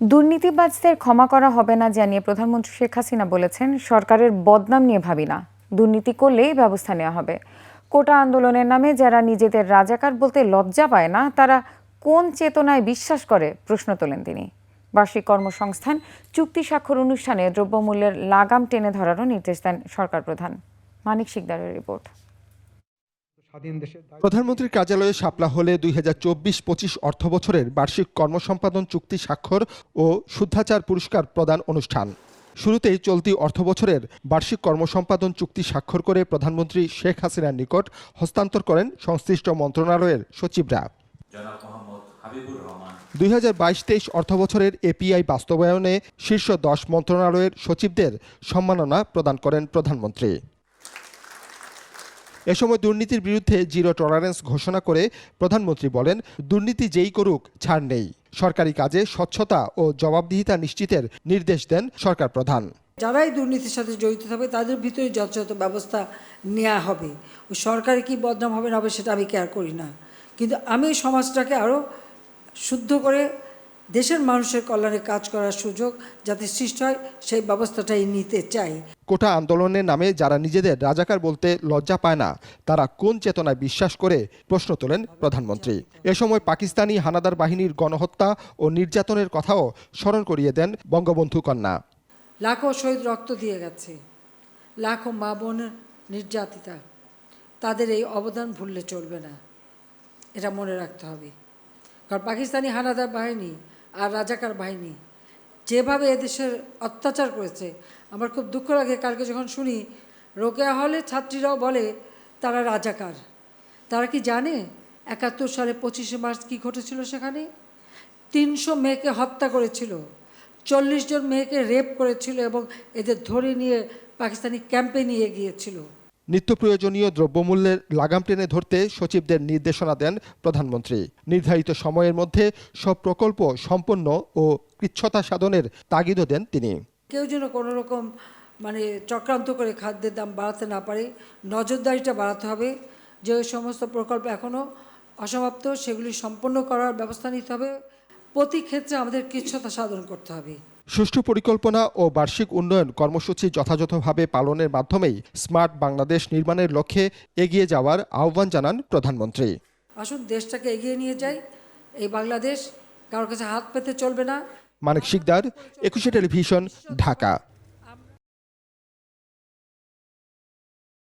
দুর্নীতিবাজদের ক্ষমা করা হবে না জানিয়ে প্রধানমন্ত্রী শেখ হাসিনা বলেছেন, সরকারের বদনাম নিয়ে ভাবি না, দুর্নীতি করলেই ব্যবস্থা নেওয়া হবে। কোটা আন্দোলনের নামে যারা নিজেদের রাজাকার বলতে লজ্জা পায় না, তারা কোন চেতনায় বিশ্বাস করে প্রশ্ন তোলেন তিনি। বার্ষিক কর্মসংস্থান চুক্তি স্বাক্ষর অনুষ্ঠানে দ্রব্যমূল্যের লাগাম টেনে ধরারও নির্দেশ দেন সরকার প্রধান। মানিক শিকদারের রিপোর্ট। প্রধানমন্ত্রীর কার্যালয়ে শাপলা হলে 2024-25 অর্থবছরের বার্ষিক কর্মসম্পাদন চুক্তি স্বাক্ষর ও শুদ্ধাচার পুরস্কার প্রদান অনুষ্ঠান। শুরুতেই চলতি অর্থবছরের বার্ষিক কর্মসম্পাদন চুক্তি স্বাক্ষর করে প্রধানমন্ত্রী শেখ হাসিনার নিকট হস্তান্তর করেন সংশ্লিষ্ট মন্ত্রণালয়ের সচিবরা। 2022-23 অর্থবছরের এপিআই বাস্তবায়নে শীর্ষ 10 মন্ত্রণালয়ের সচিবদের সম্মাননা প্রদান করেন প্রধানমন্ত্রী। এ সময় দুর্নীতির বিরুদ্ধে জিরো টলারেন্স ঘোষণা করে প্রধানমন্ত্রী বলেন, দুর্নীতি যেই করুক ছাড় নেই। সরকারি কাজে স্বচ্ছতা ও জবাবদিহিতা নিশ্চিতের নির্দেশ দেন সরকার প্রধান। যারাই দুর্নীতির সাথে জড়িত থাকবে তাদের ভিতরে যথাযথ ব্যবস্থা নেওয়া হবে। ও সরকারি কি বদনাম হবে না হবে সেটা আমি কেয়ার করি না, কিন্তু আমি সমাজটাকে আরও শুদ্ধ করে দেশের মানুষের কল্যাণে কাজ করার সুযোগ যাতে সৃষ্টি হয় সেই ব্যবস্থাটাই নিতে চাই। কোটা আন্দোলনের নামে যারা নিজেদের রাজাকার বলতে লজ্জা পায় না, তারা কোন চেতনায় বিশ্বাস করে প্রশ্ন তোলেন প্রধানমন্ত্রী। এ সময় পাকিস্তানি হানাদার বাহিনীর গণহত্যা ও নির্যাতনের কথাও স্মরণ করিয়ে দেন বঙ্গবন্ধু কন্যা। লাখো শহীদ রক্ত দিয়ে গেছে, লাখো মা বোন নির্যাতিতা, তাদের এই অবদান ভুললে চলবে না, এটা মনে রাখতে হবে। কারণ পাকিস্তানি হানাদার বাহিনী আর রাজাকার বাহিনী যেভাবে এদেশের অত্যাচার করেছে, আমার খুব দুঃখ লাগে কালকে যখন শুনি রোকেয়া হলে ছাত্রীরাও বলে তারা রাজাকার। তারা কি জানে 71 সালে 25শে মার্চ কী ঘটেছিল? সেখানে 300 মেয়েকে হত্যা করেছিল, 40 জন মেয়েকে রেপ করেছিল এবং এদের ধরে নিয়ে পাকিস্তানি ক্যাম্পে নিয়ে গিয়েছিল। নিত্য প্রয়োজনীয় দ্রব্যমূল্যের লাগাম টেনে ধরতে সচিবদের নির্দেশনা দেন প্রধানমন্ত্রী। নির্ধারিত সময়ের মধ্যে সব প্রকল্প সম্পন্ন ও কৃচ্ছ্রতা সাধনের তাগিদও দেন তিনি। কেউ যেন কোনো রকম চক্রান্ত করে খাদ্যের দাম বাড়াতে না পারে, নজরদারিটা বাড়াতে হবে। যে সমস্ত প্রকল্প এখনও অসমাপ্ত সেগুলি সম্পন্ন করার ব্যবস্থা নিতে হবে। প্রতি ক্ষেত্রে আমাদের কৃচ্ছ্রতা সাধন করতে হবে। সুষ্ঠু পরিকল্পনা ও বার্ষিক উন্নয়ন কর্মসূচি যথাযথভাবে পালনের মাধ্যমেই স্মার্ট বাংলাদেশ নির্মাণের লক্ষ্যে এগিয়ে যাওয়ার আহ্বান জানান প্রধানমন্ত্রী। আসুন দেশটাকে এগিয়ে নিয়ে যাই। এই বাংলাদেশ কারোর কাছে হাত পেতে চলবে না। মানিক শিকদার, 21 টেলিভিশন, ঢাকা।